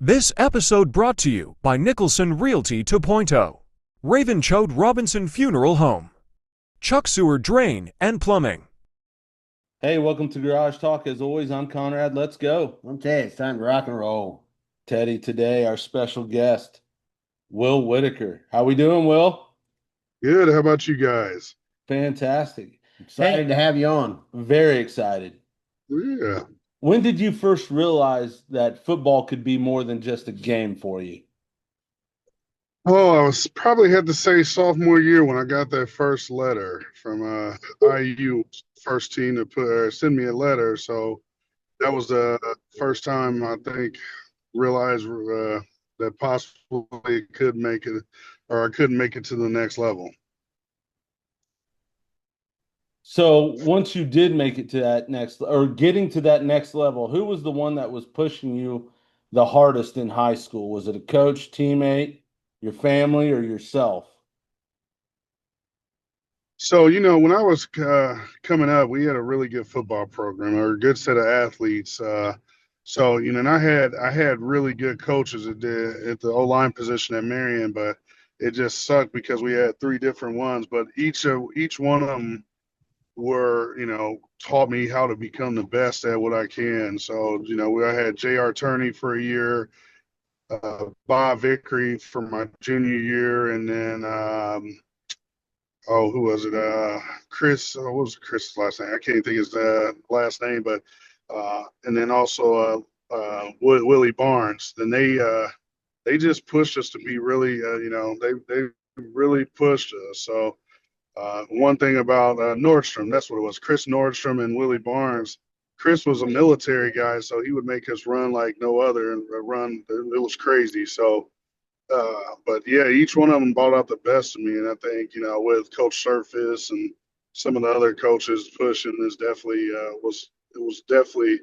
This episode brought to you by Nicholson Realty 2.0, Raven Choate Robinson Funeral Home, Chuck Sewer Drain and Plumbing. Hey, welcome to Garage Talk. As always, I'm Conrad. Let's go. I'm telling you, it's time to rock and roll. Teddy, today our special guest, Will Whitticker. How we doing, Will? Good. How about you guys? Fantastic. Excited to have you on. Very excited. Yeah. When did you first realize that football could be more than just a game for you? Oh, I was probably had to say sophomore year when I got that first letter from IU first team to send me a letter. So that was the first time I think realized that possibly could make it, or I couldn't make it to the next level. So once you did make it to that next, or getting to that next level, who was the one that was pushing you the hardest in high school? Was it a coach, teammate, your family, or yourself? So, when I was coming up, we had a really good football program or a good set of athletes. And I had really good coaches at the O-line position at Marion, but it just sucked because we had three different ones. But each one of them taught me how to become the best at what I can. So, I had J.R. Turney for a year, Bob Vickery for my junior year, and then who was it? Chris. What was Chris's last name? I can't think his last name, but and then also Willie Barnes. Then they just pushed us to be really, they really pushed us. So one thing about Nordstrom, that's what it was. Chris Nordstrom and Willie Barnes. Chris was a military guy, so he would make us run like no other and run. It was crazy. So. But yeah, each one of them brought out the best of me, and I think with Coach Surface and some of the other coaches pushing is definitely it was definitely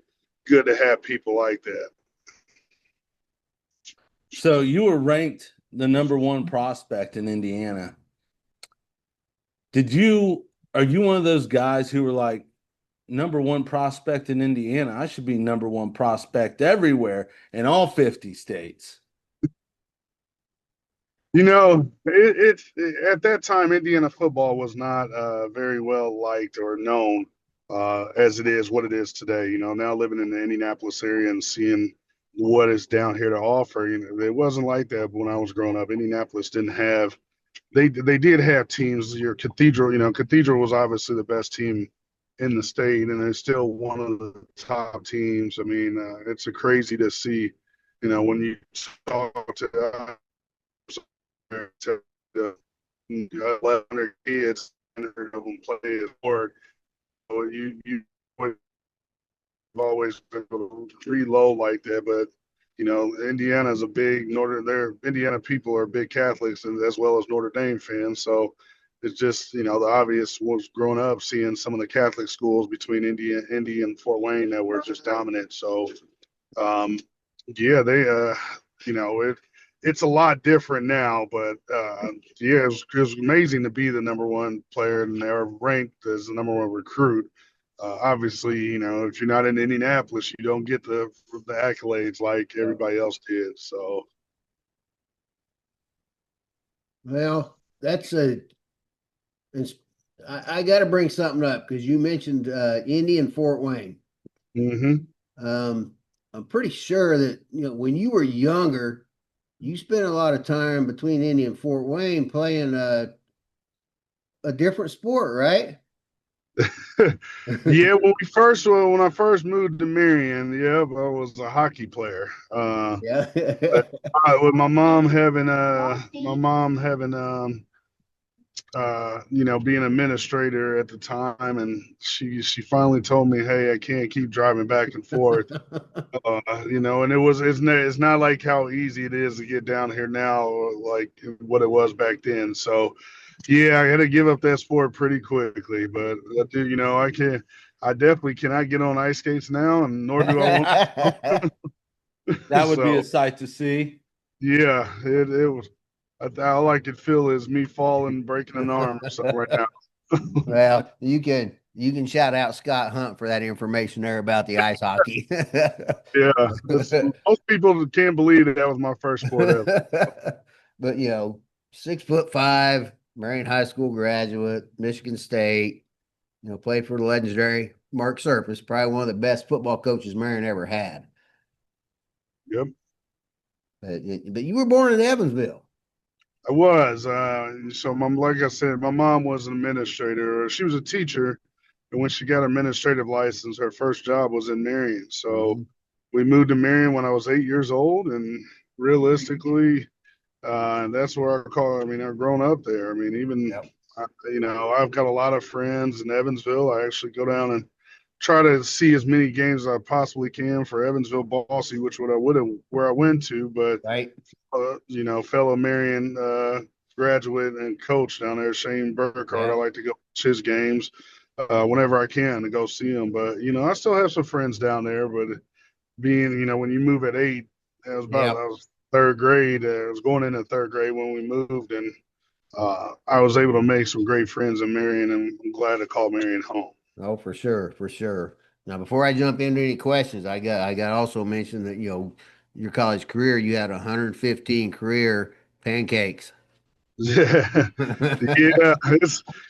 good to have people like that. So you were ranked the number one prospect in Indiana. Are you one of those guys who were like, number one prospect in Indiana? I should be number one prospect everywhere in all 50 states. At that time, Indiana football was not very well liked or known as it is what it is today. Now living in the Indianapolis area and seeing what is down here to offer, it wasn't like that when I was growing up. Indianapolis didn't have, they did have teams. Your Cathedral, Cathedral was obviously the best team in the state, and they're still one of the top teams. I mean, it's crazy to see, when you talk to to the 1,100 kids, 100 of them play a sport. So you have always been able to read low like that, but Indiana's a big Indiana people are big Catholics and as well as Notre Dame fans. So it's just the obvious was growing up seeing some of the Catholic schools between Indy and Fort Wayne that were just dominant. So yeah, they it's a lot different now, but yeah, it was amazing to be the number one player and they're ranked as the number one recruit. Obviously, if you're not in Indianapolis, you don't get the accolades like everybody else did. So, Well, I got to bring something up because you mentioned Indy and Fort Wayne. mm-hmm. I'm pretty sure that when you were younger, you spent a lot of time between Indy and Fort Wayne playing a different sport, right? Yeah, when I first moved to Marion, yeah, I was a hockey player. Yeah. With my mom having being an administrator at the time, and she finally told me, "Hey, I can't keep driving back and forth." And it's not like how easy it is to get down here now, like what it was back then. So, yeah, I had to give up that sport pretty quickly. But I definitely cannot get on ice skates now, and nor do I want. That would be So, a sight to see. yeah, it was. All I could feel is me falling, breaking an arm or something right now. Well, you can You can shout out Scott Hunt for that information there about the ice hockey. Yeah, most people can't believe that was my first sport ever. But 6'5", Marion High School graduate, Michigan State, played for the legendary Mark Surface, probably one of the best football coaches Marion ever had. Yep, But you were born in Evansville. I was. So, like I said, my mom was an administrator. She was a teacher, and when she got her administrative license, her first job was in Marion. So Mhm. we moved to Marion when I was 8 years old, and realistically, that's where I mean, I've grown up there. I mean, even Yep. I've got a lot of friends in Evansville. I actually go down and try to see as many games as I possibly can for Evansville Bossy, which would I would have where I went to, but Right. fellow Marion graduate and coach down there, Shane Burkhardt. I Yeah. like to go watch his games whenever I can to go see him. But I still have some friends down there. But being when you move at 8, I Yep. was third grade. I was going into third grade when we moved, and I was able to make some great friends in Marion, and I'm glad to call Marion home. Oh, for sure, for sure. Now, before I jump into any questions, I got also mentioned that your college career, you had 115 career pancakes. Yeah, yeah,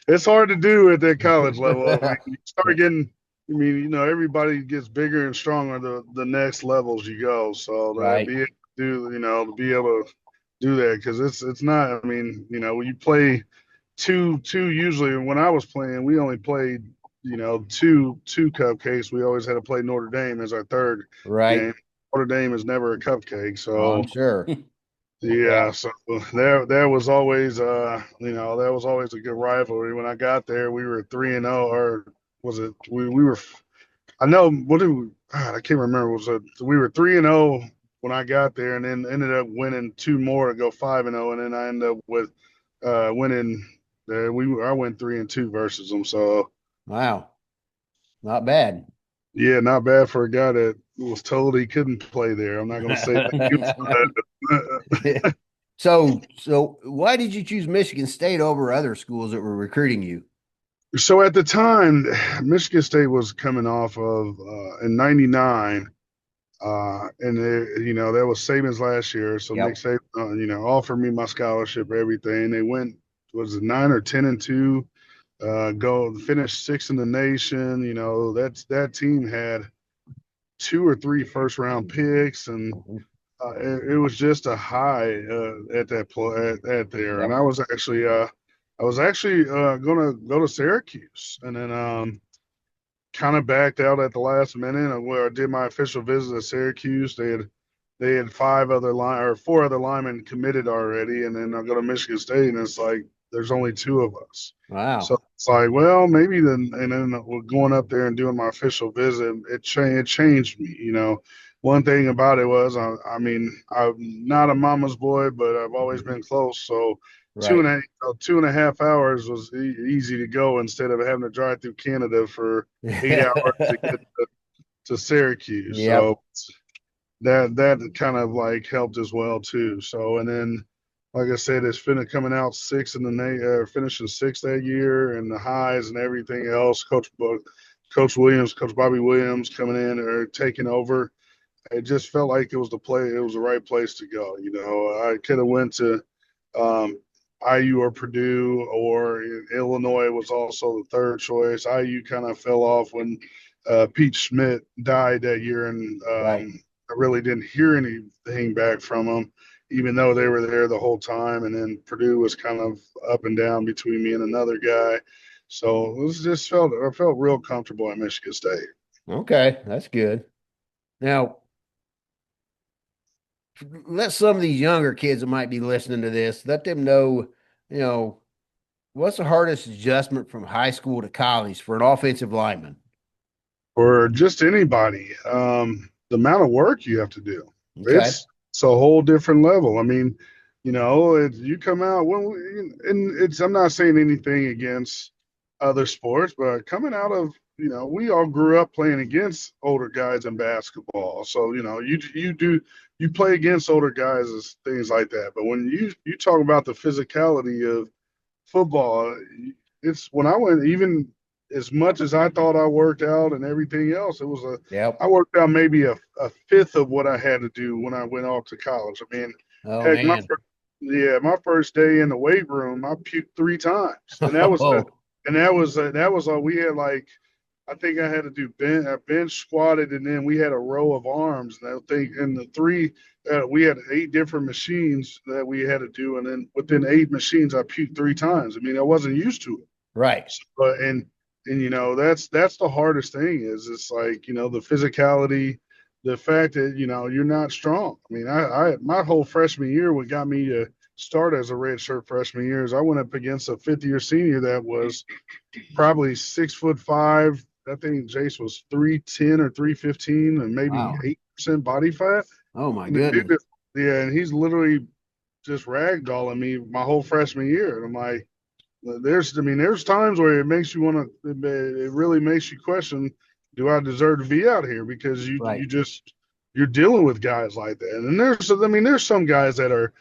it's hard to do at that college level. I mean, you start getting. I mean, everybody gets bigger and stronger the next levels you go. So to Right. be able to do, to be able to do that because it's not. I mean, when you play two usually. When I was playing, we only played two cupcakes. We always had to play Notre Dame as our third Right. game. Notre Dame is never a cupcake, Oh, so I'm sure. Yeah. yeah. So there was always that was always a good rivalry. When I got there, we were 3-0, or was it we were? I know what did we? God, I can't remember. We were 3-0 when I got there, and then ended up winning two more to go 5-0, and then I ended up with winning. I went 3-2 versus them. So Wow. Not bad. yeah, not bad for a guy that was told he couldn't play there. I'm not going to say that he was good. So why did you choose Michigan State over other schools that were recruiting you? So at the time, Michigan State was coming off of in '99. And that was Saban's last year. So Nick Yep. Saban, offered me my scholarship, everything. They went, was it 9 or 10-2, go finish sixth in the nation. That team had two or three first round picks, and Mhm. it was just a high at that at there. And Yep. I was actually gonna go to Syracuse, and then kind of backed out at the last minute where I did my official visit to Syracuse. They had four other linemen committed already, and then I go to Michigan State, and it's like there's only two of us. So Wow. it's like, well, maybe then, and then we're going up there and doing my official visit. It changed me. One thing about it was, I mean, I'm not a mama's boy, but I've always been close. So Right. 2.5 hours was easy to go instead of having to drive through Canada for 8 hours to get to Syracuse. Yep. So that kind of like helped as well too. So and then like I said, it's coming out sixth in the finishing sixth that year, and the highs and everything else. Coach Bobby Williams coming in or taking over. It just felt like it was the right place to go. I could have went to um, IU or Purdue, or Illinois was also the third choice. IU kind of fell off when Pete Schmidt died that year, and Right. I really didn't hear anything back from them, even though they were there the whole time. And then Purdue was kind of up and down between me and another guy. So I felt real comfortable at Michigan State. Okay. That's good. Now, let some of these younger kids that might be listening to this, let them know, you know, what's the hardest adjustment from high school to college for an offensive lineman? For just anybody, the amount of work you have to do. Okay. It's a whole different level. I mean, you come out and I'm not saying anything against other sports, but coming out of, we all grew up playing against older guys in basketball. So, you play against older guys and things like that. But when you talk about the physicality of football, it's when I went, even as much as I thought I worked out and everything else, Yep. I worked out maybe a fifth of what I had to do when I went off to college. I mean, Oh heck, man. my first day in the weight room, I puked 3 times, and Oh, that was all we had. Like, I think I had to do bench squatted, and then we had a row of arms. And I think in the three, we had 8 different machines that we had to do, and then within 8 machines, I puked 3 times. I mean, I wasn't used to it. right. So, and that's the hardest thing is it's like the physicality, the fact that you're not strong. I mean, I my whole freshman year, what got me to start as a redshirt freshman year is I went up against a 5th-year senior that was probably 6'5". I think Jace was 310 or 315 and maybe Wow. 8% body fat. Oh my And the dude goodness. yeah, and he's literally just ragdolling me my whole freshman year. And I'm like, there's times where it makes you want to, it really makes you question, do I deserve to be out here? Because Right. you're dealing with guys like that. And there's some guys that are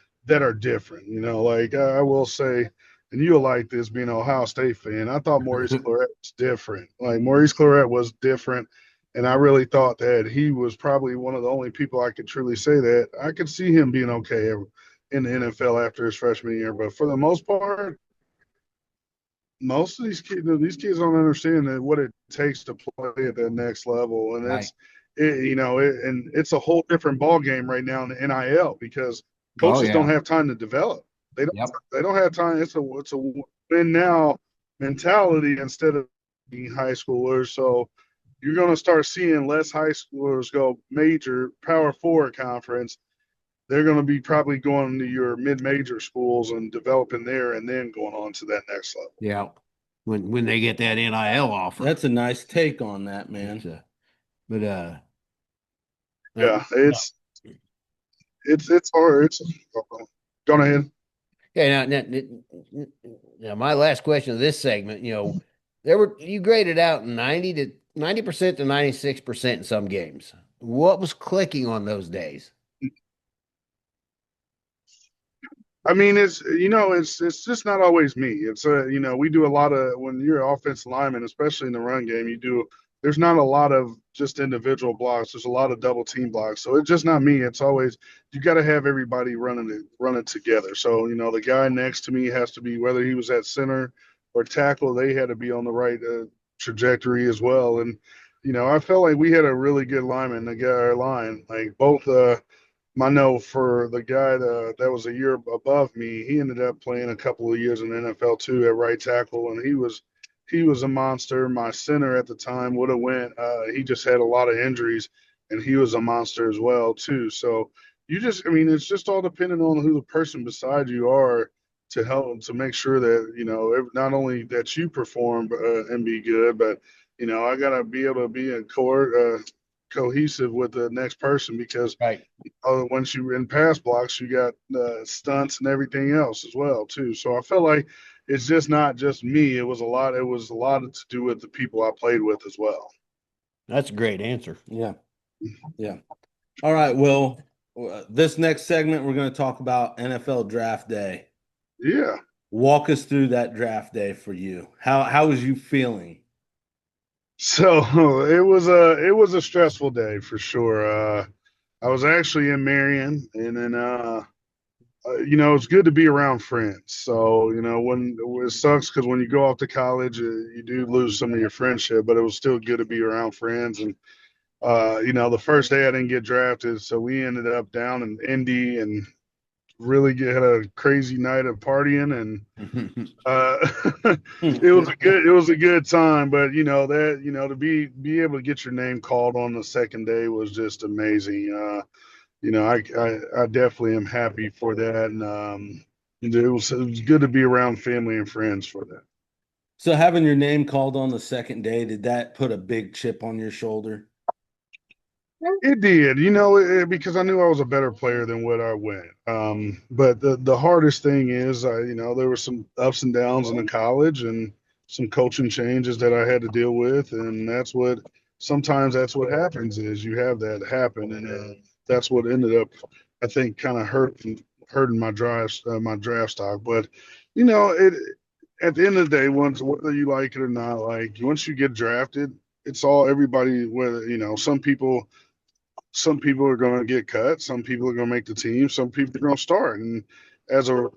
different, like I will say, and you'll like this being an Ohio State fan. I thought Maurice Claret was different. Like Maurice Claret was different. And I really thought that he was probably one of the only people I could truly say that I could see him being okay in the NFL after his freshman year. But for the most part, most of these kids don't understand that what it takes to play at that next level, and Right. and it's a whole different ball game right now in the NIL because Oh coaches don't yeah. have time to develop. They don't Yep. they don't have time. It's a win now mentality instead of being high schoolers. So you're going to start seeing less high schoolers go major Power Four conference. They're going to be probably going to your mid-major schools and developing there, and then going on to that next level. Yeah. When they get that NIL offer. That's a nice take on that, It's, man. but Yeah, no. it's hard. It's Go ahead. Okay, now my last question of this segment, you graded out 90% to 96% in some games. What was clicking on those days? I mean, it's just not always me. It's we do a lot of when you're an offensive lineman, especially in the run game, there's not a lot of just individual blocks. There's a lot of double team blocks. So it's just not me. It's always you got to have everybody running together. So the guy next to me has to be whether he was at center or tackle, they had to be on the right trajectory as well. And I felt like we had a really good lineman, the guy line, like both. I know for the guy that was a year above me, he ended up playing a couple of years in the NFL too at right tackle, and he was a monster. My center at the time would have went. He just had a lot of injuries, and he was a monster as well too. So I mean, it's just all dependent on who the person beside you are to help to make sure that not only that you perform and be good, but I gotta be able to be in cohesive with the next person because Right. once you in pass blocks, you got stunts and everything else as well too. So I felt like it's just not just me. It was a lot. It was a lot to do with the people I played with as well. That's a great answer. Yeah. Yeah. All right. Well, this next segment, we're going to talk about NFL draft day. Yeah. Walk us through that draft day for you. How was you feeling? So it was a stressful day for sure. I was actually in Marion, and then it's good to be around friends. So when it sucks because when you go off to college, you do lose some of your friendship, but it was still good to be around friends. And the first day I didn't get drafted, so we ended up down in Indy and really had a crazy night of partying and uh, it was a good time. But to be able to get your name called on the second day was just amazing. I definitely am happy for that, and it was good to be around family and friends for that. So having your name called on the second day, did that put a big chip on your shoulder? It did, because I knew I was a better player than what I went. But the hardest thing is, there were some ups and downs in the college and some coaching changes that I had to deal with, and sometimes that's what happens is you have that happen, and that's what ended up, I think, kind of hurting my draft stock. But it at the end of the day, once whether you like it or not, like once you get drafted, it's all everybody. Whether some people are going to get cut, some people are going to make the team, some people are going to start. And as a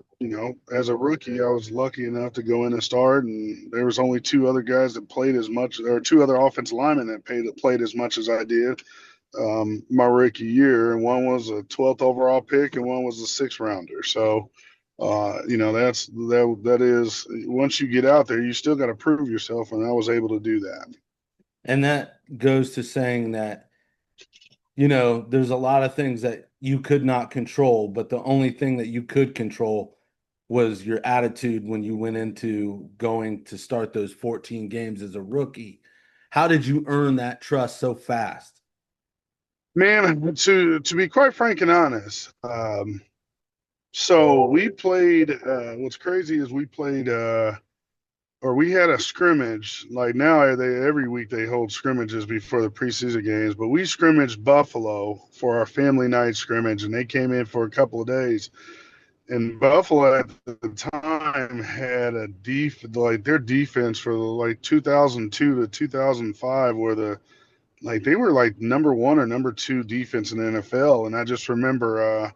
as a rookie, I was lucky enough to go in and start, and there was only two other guys that played as much, or two other offensive linemen that played as much as I did my rookie year, and one was a 12th overall pick, and one was a sixth rounder. So, that is once you get out there, you still got to prove yourself, and I was able to do that. And that goes to saying that, there's a lot of things that you could not control, but the only thing that you could control was your attitude when you went into going to start those 14 games as a rookie. How did you earn that trust so fast? Man, to be quite frank and honest, so we played. What's crazy is we played, or we had a scrimmage. Like now, every week they hold scrimmages before the preseason games. But we scrimmaged Buffalo for our family night scrimmage, and they came in for a couple of days. And Buffalo at the time had like their defense for like 2002 to 2005 were they were like number one or number two defense in the NFL. And I just remember,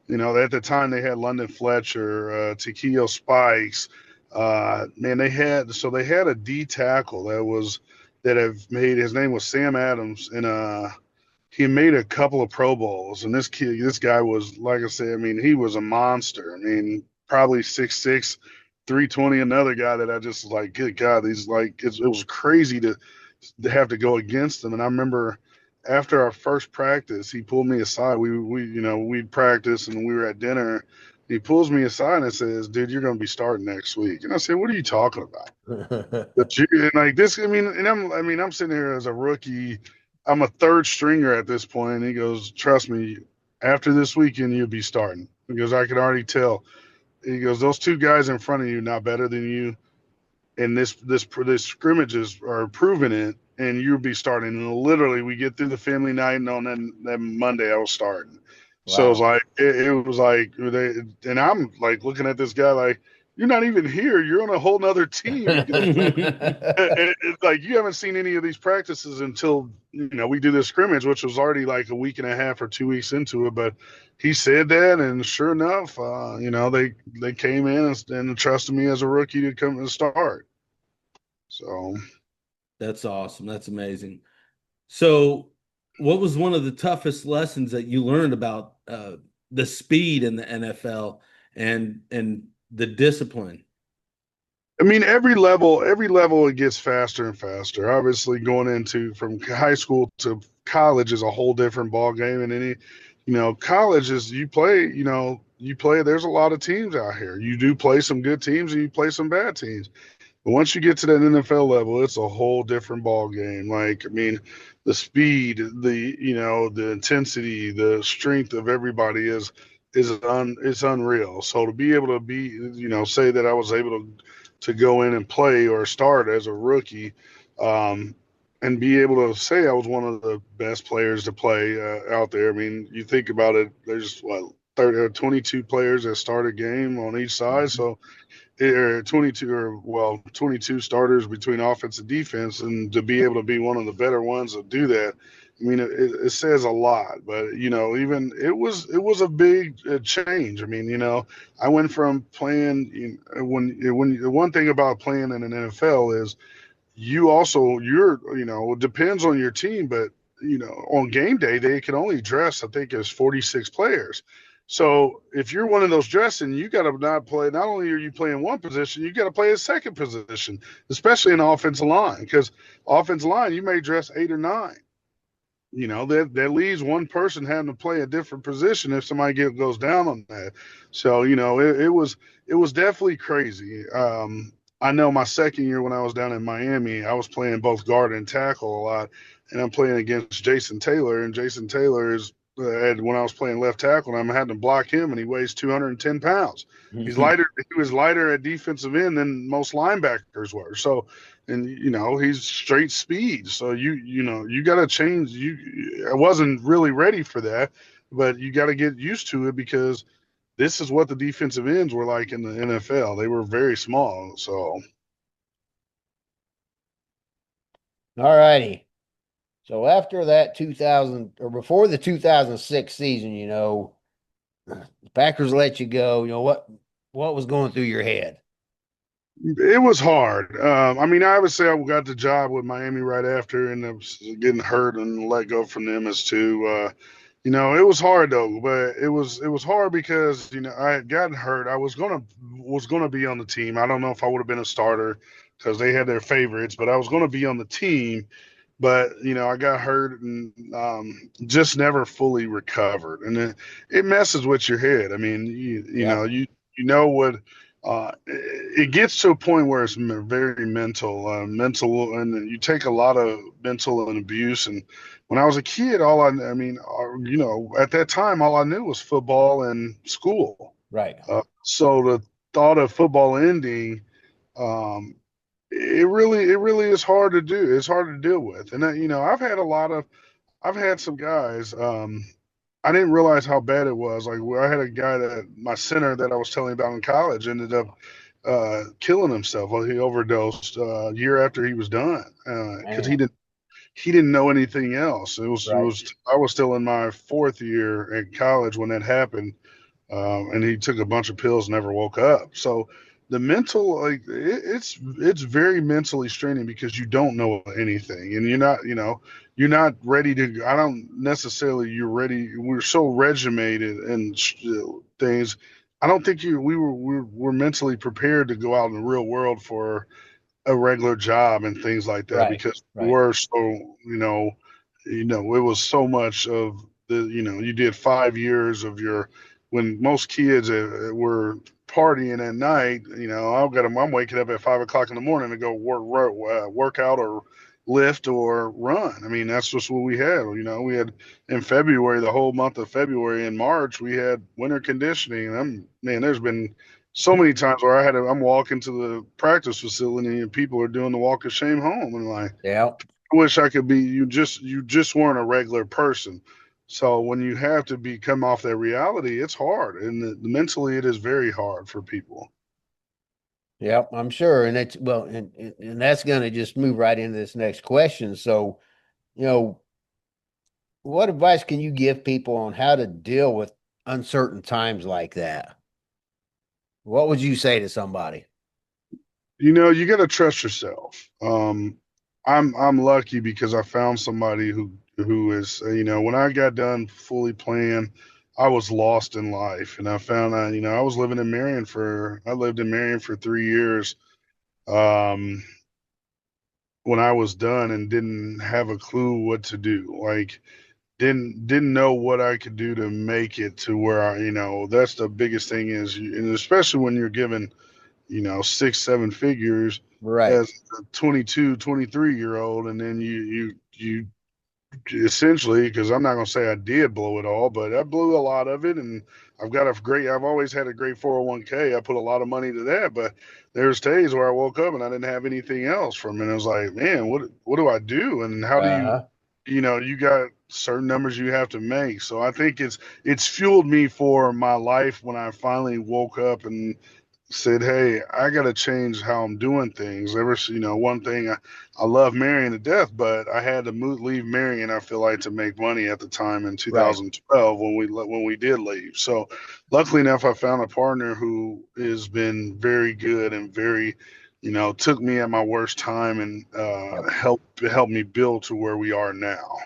at the time they had London Fletcher, Takeo Spikes. Man, they had a D tackle his name was Sam Adams, and he made a couple of Pro Bowls. And this guy was, like I said, I mean, he was a monster. I mean, probably 6'6", 320. Another guy that I just like, good God, it was crazy to have to go against him. And I remember after our first practice, he pulled me aside. We'd practice and we were at dinner. He pulls me aside and says, "Dude, you're going to be starting next week." And I said, "What are you talking about?" And like this, I'm sitting here as a rookie. I'm a third stringer at this point. And he goes, "Trust me, after this weekend, you'll be starting." Because I could already tell. He goes, "Those two guys in front of you, not better than you. And this scrimmages are proving it, and you'll be starting." And literally, we get through the family night, and on that Monday, I was starting. Wow. So it was like it was like and I'm like looking at this guy like, "You're not even here. You're on a whole nother team." It's like you haven't seen any of these practices until we do this scrimmage, which was already like a week and a half or 2 weeks into it. But he said that, and sure enough, they came in and trusted me as a rookie to come and start. So that's awesome. That's amazing. So, what was one of the toughest lessons that you learned about the speed in the NFL and the discipline? I mean, every level it gets faster and faster. Obviously, going into from high school to college is a whole different ball game. And college is you play. There's a lot of teams out here. You do play some good teams and you play some bad teams. But once you get to that NFL level, it's a whole different ball game. Like, I mean, the speed, the intensity, the strength of everybody it's unreal. So to be able to say that I was able to go in and play or start as a rookie, and be able to say I was one of the best players to play out there. I mean, you think about it, there's 30 or 22 players that start a game on each side. So 22 starters between offense and defense, and to be able to be one of the better ones to do that, I mean, it says a lot. But even it was a big change. I mean, I went from playing when the one thing about playing in an NFL is it depends on your team, but on game day they can only dress, I think, as 46 players. So if you're one of those dressing, you got to not play. Not only are you playing one position, you got to play a second position, especially in the offensive line, because offensive line you may dress 8 or 9. That leaves one person having to play a different position if somebody goes down on that. So it was definitely crazy. I know my second year when I was down in Miami, I was playing both guard and tackle a lot, and I'm playing against Jason Taylor, and Jason Taylor is when I was playing left tackle, and I'm having to block him, and he weighs 210 pounds. He was lighter at defensive end than most linebackers were. So, and he's straight speed. So you got to change. I wasn't really ready for that, but you got to get used to it because this is what the defensive ends were like in the NFL. They were very small. So All righty. So after that 2000 or before the 2006 season, the Packers let you go. What was going through your head? it was hard. I mean, I would say I got the job with Miami right after, and I was getting hurt and let go from them as too. It was hard though, but it was hard because I had gotten hurt. I was gonna be on the team. I don't know if I would have been a starter because they had their favorites, but I was gonna be on the team. But I got hurt and just never fully recovered, and it messes with your head. I mean, you Yeah. know you know what it gets to a point where it's very mental, and you take a lot of mental and abuse. And when I was a kid, I mean, at that time, all I knew was football and school. Right. So the thought of football ending, um, it really is hard to do. It's hard to deal with. And I've had some guys. I didn't realize how bad it was. Like I had a guy that my center that I was telling you about in college ended up killing himself. Well, he overdosed a year after he was done because Man. he didn't know anything else. It Right. was I was still in my fourth year at college when that happened, and he took a bunch of pills, never woke up. So the mental, like it's very mentally straining because you don't know anything, and you're not ready to. I don't necessarily you're ready. We're so regimented and things. I don't think we're mentally prepared to go out in the real world for a regular job and things like that Right. because we Right. were so it was so much of you did 5 years of your when most kids were partying at night. I'm waking up at 5 o'clock in the morning to go work out or lift or run. I mean, that's just what we had. We had in February, the whole month of February and March, we had winter conditioning. And there's been so many times where I'm walking to the practice facility and people are doing the walk of shame home, and like, Yeah. I wish I could be. You just weren't a regular person. So when you have to come off that reality, it's hard, and mentally it is very hard for people. Yep, I'm sure. And it's well, and that's going to just move right into this next question. So, you know, what advice can you give people on how to deal with uncertain times like that? What would you say to somebody? You got to trust yourself. I'm lucky because I found somebody who is when I got done fully playing, I was lost in life, and I found out I lived in Marion for 3 years. Um, when I was done and didn't have a clue what to do, like didn't know what I could do to make it to where that's the biggest thing and especially when you're given 6 7 figures Right. as a 22 23 year old, and then you essentially, because I'm not going to say I did blow it all, but I blew a lot of it. And I've always had a great 401k. I put a lot of money to that, but there's days where I woke up and I didn't have anything else from it. And I was like, man, what do I do? And how do Uh-huh. you got certain numbers you have to make. So I think it's fueled me for my life when I finally woke up and said, "Hey, I got to change how I'm doing things." One thing I love Marion to death, but I had to leave Marion. I feel like to make money at the time in Right. 2012 when we did leave. So, luckily enough, I found a partner who has been very good and very, took me at my worst time and Yep. helped me build to where we are now.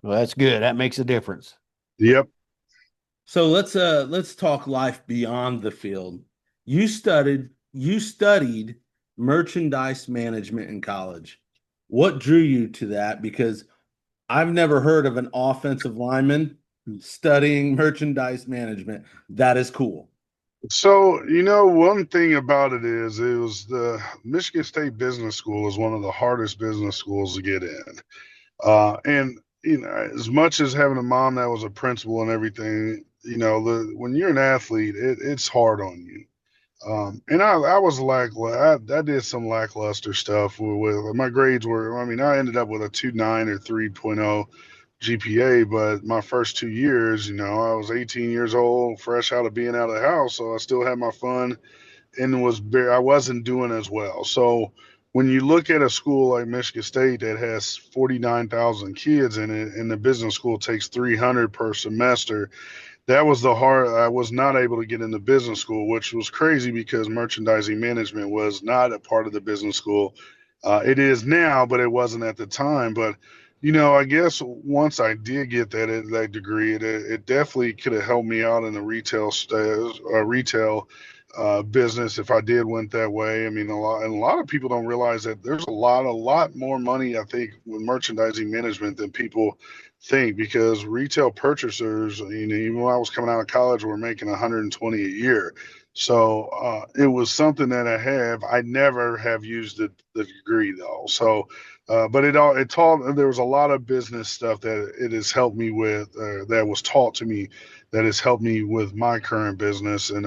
Well, that's good. That makes a difference. Yep. So let's talk life beyond the field. You studied merchandise management in college. What drew you to that? Because I've never heard of an offensive lineman studying merchandise management. That is cool. So, one thing about it was the Michigan State Business School is one of the hardest business schools to get in. And, as much as having a mom that was a principal and everything, when you're an athlete, it's hard on you. And I was I did some lackluster stuff with my grades I ended up with a 2.9 or 3.0 GPA, but my first 2 years, I was 18 years old, fresh out of being out of the house, so I still had my fun and I wasn't doing as well. So when you look at a school like Michigan State that has 49,000 kids in it, and the business school takes 300 per semester, that was the hard. I was not able to get into business school, which was crazy because merchandising management was not a part of the business school. It is now, but it wasn't at the time. But I guess once I did get that degree, it definitely could have helped me out in the retail business if I did went that way. I mean, a lot of people don't realize that there's a lot more money, I think, with merchandising management than people think, because retail purchasers, even when I was coming out of college, were making 120 a year. So it was something that I never have used the degree though. So, but it taught. There was a lot of business stuff that it has helped me with, that was taught to me, that has helped me with my current business and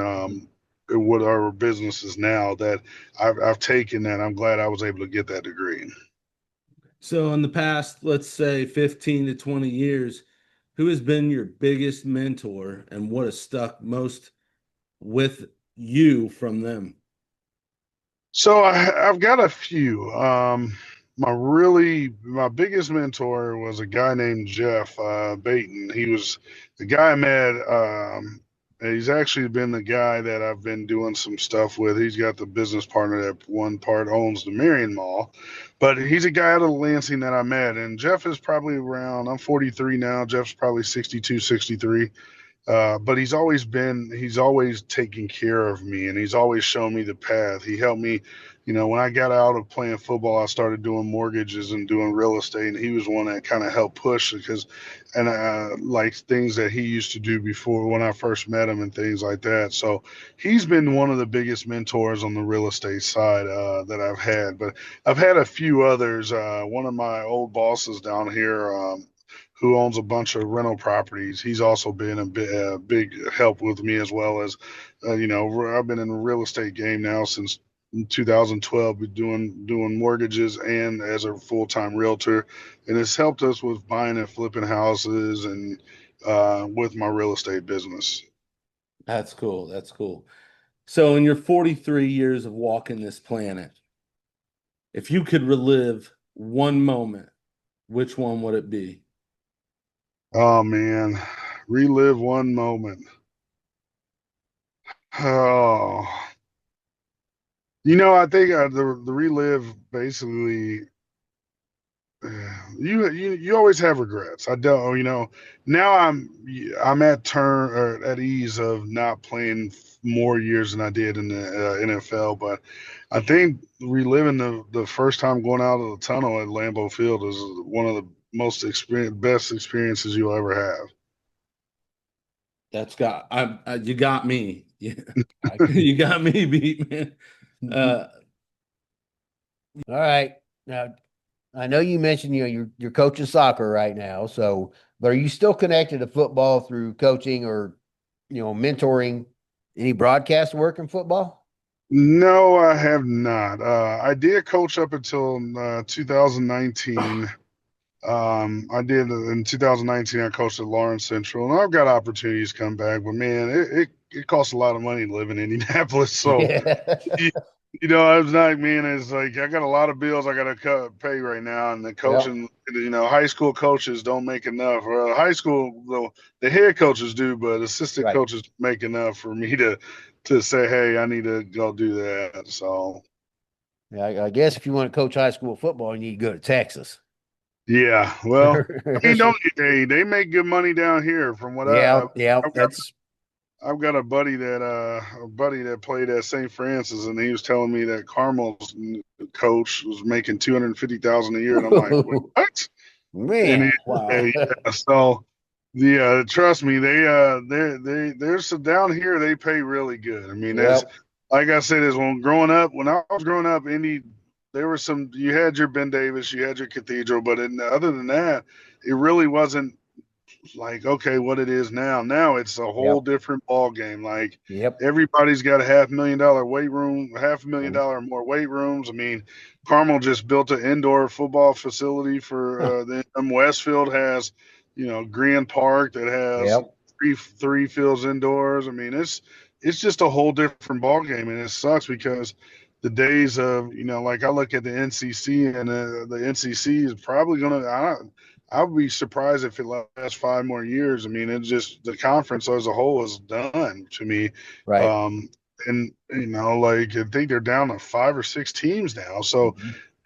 what our business is now, that I've taken that. I'm glad I was able to get that degree. So in the past, let's say 15 to 20 years, who has been your biggest mentor and what has stuck most with you from them? So I've got a few. My biggest mentor was a guy named Jeff Baton. He was the guy I met. He's actually been the guy that I've been doing some stuff with. He's got the business partner that one part owns the Marion Mall, but he's a guy out of Lansing that I met. And Jeff is probably around. I'm 43 now. Jeff's probably 62, 63. But he's always taken care of me, and he's always shown me the path. He helped me, when I got out of playing football, I started doing mortgages and doing real estate, and he was one that kind of helped push, and like things that he used to do before when I first met him and things like that. So he's been one of the biggest mentors on the real estate side that I've had. But I've had a few others. One of my old bosses down here, who owns a bunch of rental properties. He's also been a big help with me, as well as, I've been in the real estate game now since 2012, doing mortgages and as a full-time realtor, and it's helped us with buying and flipping houses and with my real estate business. That's cool. That's cool. So in your 43 years of walking this planet, if you could relive one moment, which one would it be? Oh man, relive one moment. Oh, I think the relive basically. You always have regrets. I don't, now I'm at turn or at ease of not playing more years than I did in the NFL, but I think reliving the first time going out of the tunnel at Lambeau Field is one of the best experiences you'll ever have. You got me. Yeah, you got me beat, man. Uh, All right. Now, I know you mentioned you're coaching soccer right now. So, but are you still connected to football through coaching or mentoring? Any broadcast work in football? No, I have not. I did coach up until 2019. I did in 2019. I coached at Lawrence Central, and I've got opportunities to come back. But man, it costs a lot of money to live in Indianapolis. So Yeah. you, I was like, man, it's like I got a lot of bills I got to pay right now, and the Yep. coaching, high school coaches don't make enough. High school, the head coaches do, but assistant Right. coaches make enough for me to say, hey, I need to go do that. So Yeah, I guess if you want to coach high school football, you need to go to Texas. yeah, well, I mean, don't they make good money down here from what Yeah, yeah, I've got that's I've got a buddy that played at St. Francis, and he was telling me that Carmel's coach was making 250,000 a year, and I'm like, what? And man, wow. yeah, so trust me, they're so down here they pay really good. I mean, as Yep. like I said, is when I was growing up, there were some, you had your Ben Davis, you had your Cathedral, but other than that, it really wasn't like, okay, what it is now. Now it's a whole Yep. different ball game. Like Yep. everybody's got a $500,000 weight room, $500,000 Mhm. or more weight rooms. I mean, Carmel just built an indoor football facility for them. Westfield has Grand Park that has Yep. three fields indoors. I mean, it's just a whole different ball game, and it sucks because the days of like I look at the NCC, and the NCC is probably gonna. I would be surprised if it lasts 5 more years. I mean, it's just the conference as a whole is done to me. Right. And like I think they're down to 5 or 6 teams now. So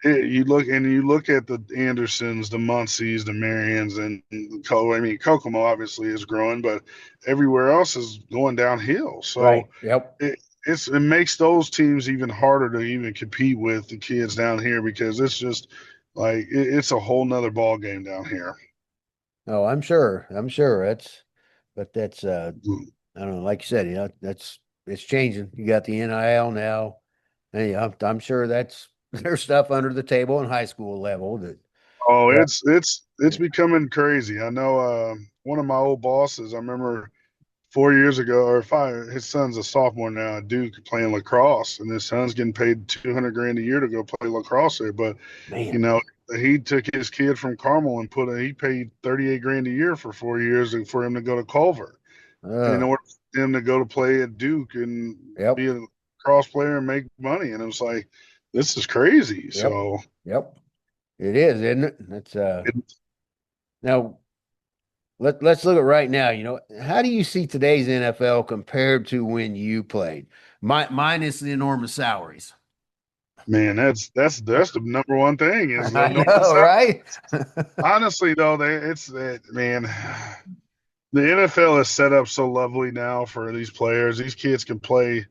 Mhm. you look at the Andersons, the Muncies, the Marions, and I mean, Kokomo obviously is growing, but everywhere else is going downhill. Right. So Yep. it makes those teams even harder to even compete with the kids down here because it's just like it's a whole nother ball game down here. Oh, I'm sure. I'm sure. That's Mm. I don't know, like you said, it's changing. You got the NIL now. And yeah, I'm sure that's there's stuff under the table in high school level that Oh, yeah. it's becoming crazy. I know one of my old bosses. I remember 4 years ago, or five, his son's a sophomore now at Duke playing lacrosse, and his son's getting paid 200 grand a year to go play lacrosse there. But you Man. know, he took his kid from Carmel and he paid 38 grand a year for 4 years and for him to go to Culver in Uh, order for him to go to play at Duke and yep. be a lacrosse player and make money. And it was like, this is crazy. Yep. So Yep. It is, isn't it? That's it, now let's look at right now. How do you see today's NFL compared to when you played? Minus the enormous salaries. man, that's the number one thing is the I enormous. know, right? Honestly, though, it's that man. The NFL is set up so lovely now for these players. These kids can play.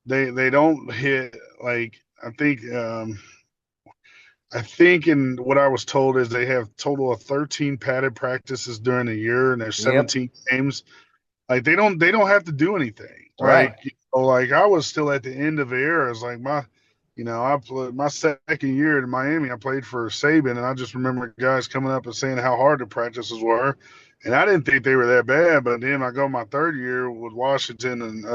They don't hit like I think in what I was told is they have total of 13 padded practices during the year and there's Yep. 17 games. Like they don't have to do anything. Right. Like I was still at the end of the era. It's like I played my second year in Miami. I played for Saban, and I just remember guys coming up and saying how hard the practices were, and I didn't think they were that bad. But then I go my third year with Washington, and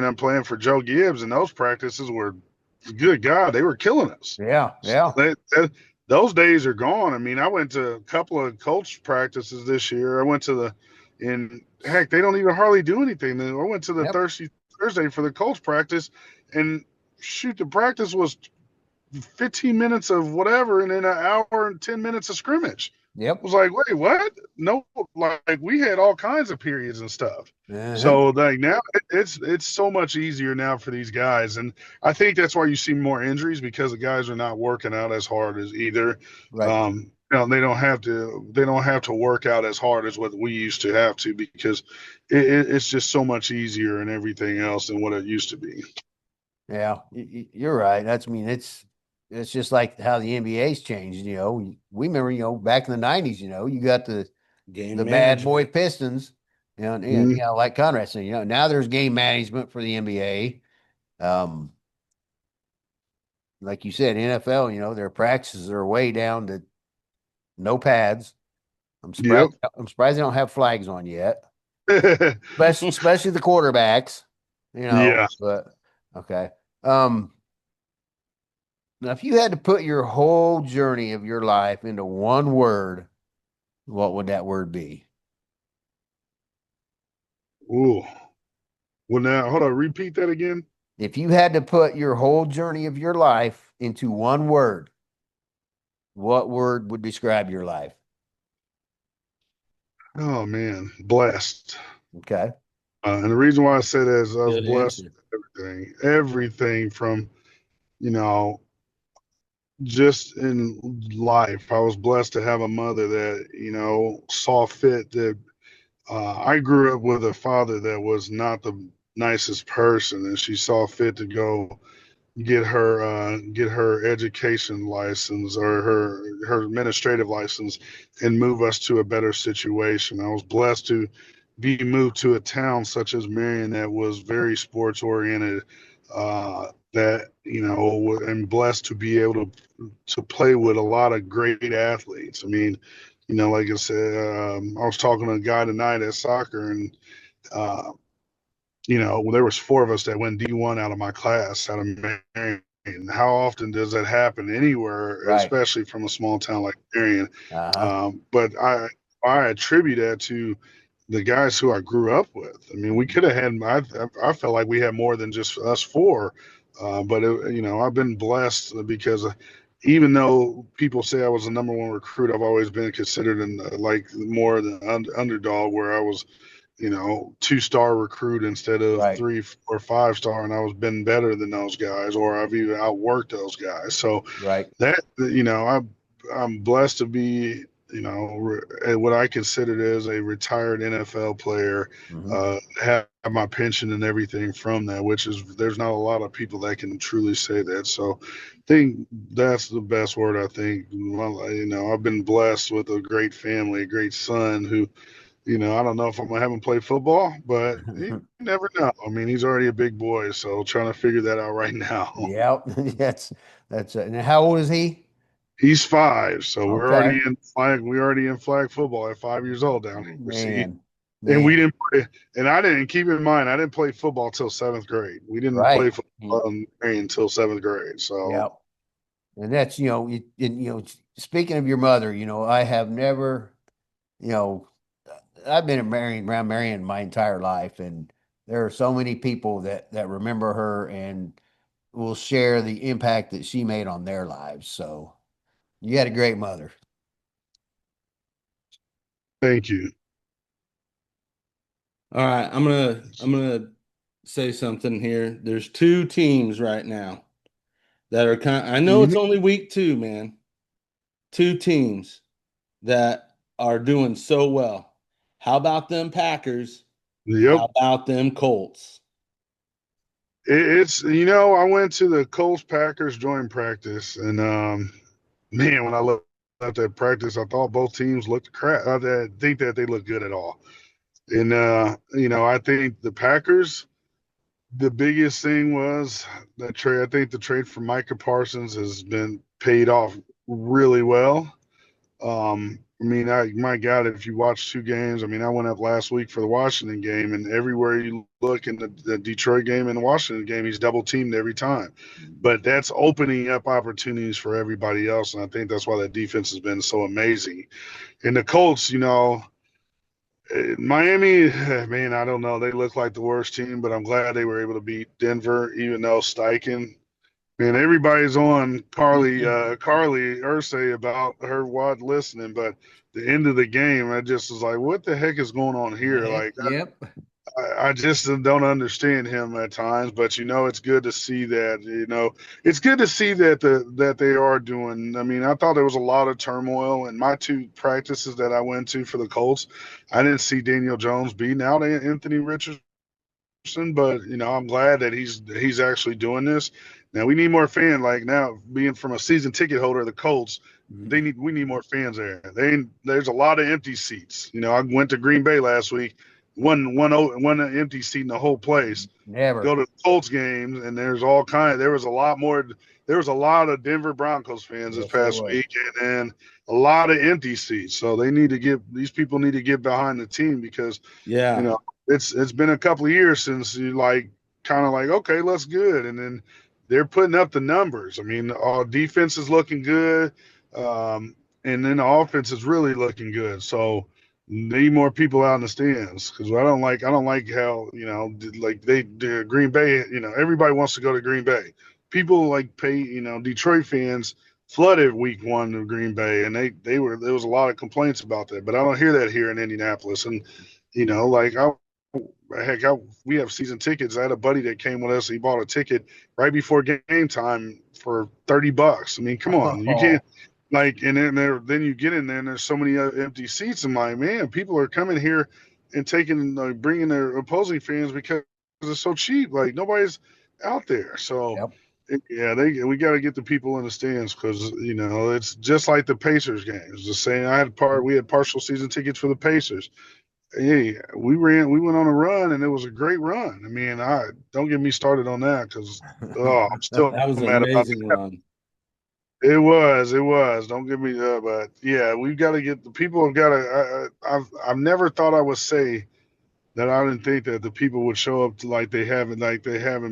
I'm playing for Joe Gibbs, and those practices were, good God, they were killing us. Yeah. So Yeah. those days are gone. I mean, I went to a couple of coach practices this year. I went to and heck, they don't even hardly do anything. I went to the Yep. Thursday for the coach practice, and shoot, the practice was 15 minutes of whatever, and then an hour and 10 minutes of scrimmage. I Yep. was like, wait, what? No, like we had all kinds of periods and stuff. Uh-huh. So like now it's so much easier now for these guys, and I think that's why you see more injuries because the guys are not working out as hard as either. Right. They don't have to work out as hard as what we used to have to because it's just so much easier and everything else than what it used to be. Yeah, you're right. It's just like how the NBA's changed. We remember, back in the '90s. You got Game the bad boy management. Pistons, and Mhm. like Conrad said, now there's game management for the NBA. Um, like you said, NFL, their practices are way down to no pads. I'm surprised. Yep. I'm surprised they don't have flags on yet, especially the quarterbacks. Yeah. But okay. Um, Now, if you had to put your whole journey of your life into one word, what would that word be? Ooh. Well, now hold on. Repeat that again. If you had to put your whole journey of your life into one word, what word would describe your life? Oh man, blessed. Okay. And the reason why I say that is I was Good blessed answer. with everything from you know just in life. I was blessed to have a mother that saw fit that. I grew up with a father that was not the nicest person, and she saw fit to go get her education license or her administrative license and move us to a better situation. I was blessed to be moved to a town such as Marion that was very sports oriented. That and blessed to be able to play with a lot of great athletes. I mean, like I said, I was talking to a guy tonight at soccer, and uh, there was four of us that went D1 out of my class out of Marion. How often does that happen anywhere, Right. especially from a small town like Marion? Uh-huh. But I attribute that to the guys who I grew up with. I mean, we could have had. I felt like we had more than just us four, but I've been blessed because even though people say I was the number one recruit, I've always been considered like more the underdog, where I was 2-star recruit instead of Right. 3 or 5 star, and I was been better than those guys, or I've even outworked those guys. So Right. that I'm blessed to be what I considered as a retired NFL player, Mm-hmm. have my pension and everything from that, which is there's not a lot of people that can truly say that. So I think that's the best word. I think I've been blessed with a great family, a great son who I don't know if I'm gonna have him play football, but you never know. I mean, he's already a big boy, so trying to figure that out right now. Yep. That's and how old is he? He's 5, so we're Okay. already in flag. We're already in flag football at 5 years old down here. See, Man. and we Man. didn't play, and I didn't keep in mind I didn't play football till 7th grade. We didn't play Right. football until 7th grade. So Yep. And that's, speaking of your mother, I have never, you know, I've been around Marion my entire life, and there are so many people that remember her and will share the impact that she made on their lives. So you had a great mother. thank you. All right, I'm gonna say something here. There's two teams right now that are I know it's Mhm. only week 2, man. Two teams that are doing so well. How about them Packers? Yep. How about them Colts? It's I went to the Colts Packers joint practice, and man, when I looked at that practice, I thought both teams looked crap. I didn't think that they looked good at all. And I think the Packers, the biggest thing was that trade. I think the trade for Micah Parsons has been paid off really well. I mean, my God, if you watch 2 games, I mean, I went up last week for the Washington game, and everywhere you look in the Detroit game and the Washington game, he's double teamed every time. But that's opening up opportunities for everybody else, and I think that's why that defense has been so amazing. And the Colts, Miami, man, I don't know. They look like the worst team, but I'm glad they were able to beat Denver, even though Steichen. Man, everybody's on Carly Ursay about her what listening, but the end of the game, I just was like, what the heck is going on here? Like, Yep. I just don't understand him at times, but it's good to see that. It's good to see that they are doing. I mean, I thought there was a lot of turmoil in my 2 practices that I went to for the Colts. I didn't see Daniel Jones beating out Anthony Richardson, but I'm glad that he's actually doing this. Now we need more fans. Like now, being from a season ticket holder of the Colts, we need more fans there. There's a lot of empty seats. I went to Green Bay last week, one empty seat in the whole place. Go Never. to Colts games, and there's all kind. There was a lot more. There was a lot of Denver Broncos fans this Yes, there past was. week, and a lot of empty seats. So these people need to get behind the team because you Yeah. know it's been a couple of years since you kind of like, okay, let's good, and then they're putting up the numbers. I mean, our defense is looking good, and then the offense is really looking good. So need more people out in the stands because I don't like how like the Green Bay. Everybody wants to go to Green Bay. People like pay. Detroit fans flooded week 1 of Green Bay, and there was a lot of complaints about that. But I don't hear that here in Indianapolis, and like we have season tickets. I had a buddy that came with us. He bought a ticket right before game time for $30. I mean, come on, you can't Oh, and then you get in there and there's so many empty seats. I'm like, man, people are coming here and bringing their opposing fans because it's so cheap. Like nobody's out there. So yep. yeah, we got to get the people in the stands because it's just like the Pacers games. The same. We had partial season tickets for the Pacers. Hey, we went on a run and it was a great run. I mean, I don't get me started on that because I'm still That was an mad about amazing that. run. It was. Don't get me, but yeah, we've got to get the people have got to. I've never thought I would say that I didn't think that the people would show up like they haven't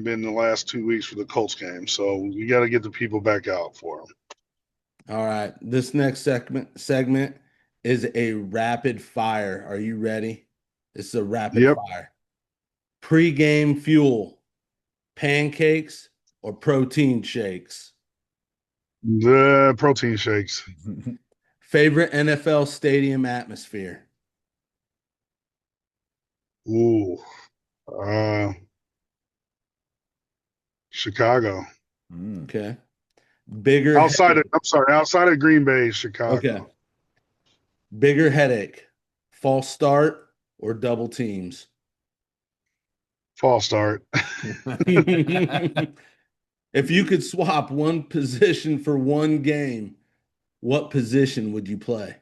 been the last 2 weeks for the Colts game. So you got to get the people back out for them. All right. This next segment is a rapid fire. Are you ready? This is a rapid Yep. fire. Pre-game fuel, pancakes or protein shakes? The protein shakes. Favorite NFL stadium atmosphere? Ooh. Chicago. Okay. Bigger Outside headache. of Green Bay, Chicago. Okay. Bigger headache, false start or double teams? False start. If you could swap one position for one game, what position would you play?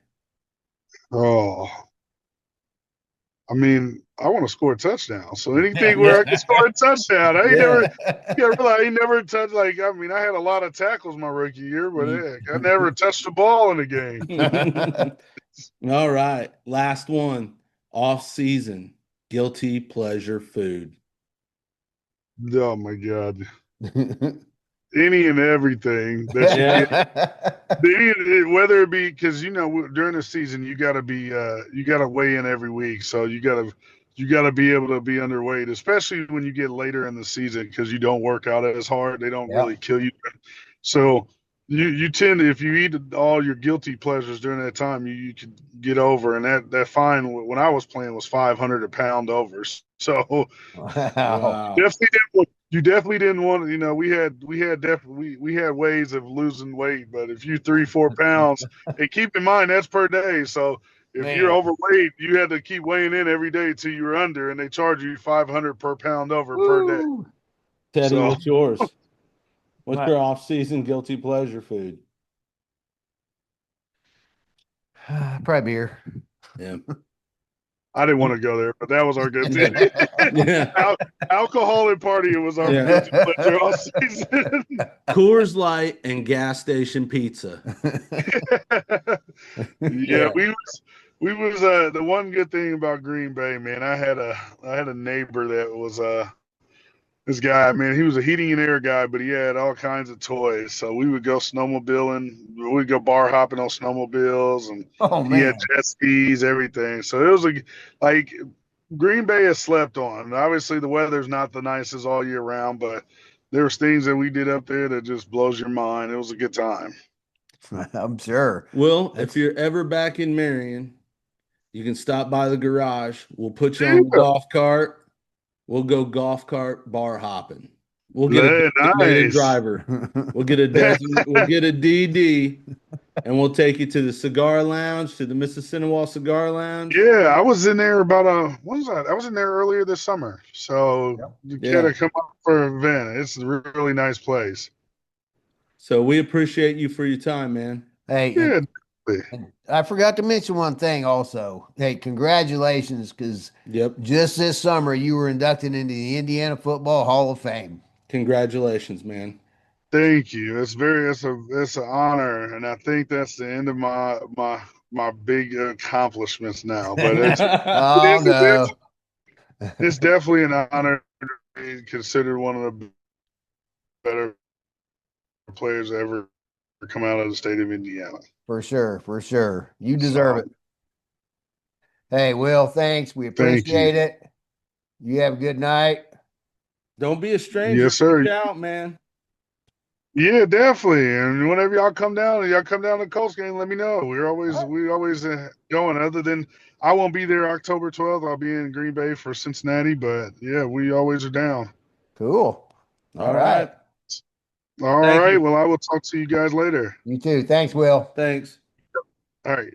Oh. I mean, I want to score a touchdown. So anything where I can score a touchdown. I ain't never touched, like, I mean, I had a lot of tackles my rookie year, but heck, I never touched the ball in a game. All right. Last one. Off season. Guilty pleasure food. Oh my God. Any and everything that you get. Whether it be because during the season you got to weigh in every week, so you got to be able to be underweight, especially when you get later in the season because you don't work out as hard. They don't really kill you, so you tend to, if you eat all your guilty pleasures during that time, you could get over, and that fine when I was playing was 500 a pound over. So Wow. you definitely didn't want to, we had ways of losing weight, but if you 3-4 pounds, and keep in mind that's per day. So if you're overweight, you had to keep weighing in every day till you were under, and they charge you 500 per pound over per day. Teddy, So, what's yours? What's your off-season guilty pleasure food? Probably beer. Yeah. I didn't want to go there, but that was our guilty. Yeah. Alcohol and partying was our guilty pleasure all season. Coors Light and gas station pizza. Yeah, we was the one good thing about Green Bay, man. I had a neighbor that was this guy, man. He was a heating and air guy, but he had all kinds of toys. So we would go snowmobiling, we'd go bar hopping on snowmobiles, and he had jet skis, everything. So it was like Green Bay is slept on. Obviously, the weather's not the nicest all year round, but there was things that we did up there that just blows your mind. It was a good time. I'm sure. Well, if you're ever back in Marion, you can stop by the garage. We'll put you on the golf cart. We'll go golf cart bar hopping. We'll get a designated driver. We'll get a DD, and we'll take you to the cigar lounge, to the Mississinawa Cigar Lounge. Yeah, I was in there when was that? I was in there earlier this summer. So you gotta come up for an event. It's a really nice place. So we appreciate you for your time, man. Hey, yeah. And I forgot to mention one thing also. Hey, congratulations, because just this summer you were inducted into the Indiana Football Hall of Fame. Congratulations, man. Thank you. It's an honor, and I think that's the end of my big accomplishments now. But it's definitely an honor to be considered one of the better players ever come out of the state of Indiana. For sure, for sure. You deserve it. Hey, Will, thanks. We appreciate it. You have a good night. Don't be a stranger. Yes, sir. Reach out, man. Yeah, definitely. And whenever y'all come down to the Colts game, let me know. We always going. Other than I won't be there October 12th. I'll be in Green Bay for Cincinnati. But yeah, we always are down. Cool. All right. All right. Well, I will talk to you guys later. You too. Thanks, Will. Thanks. All right.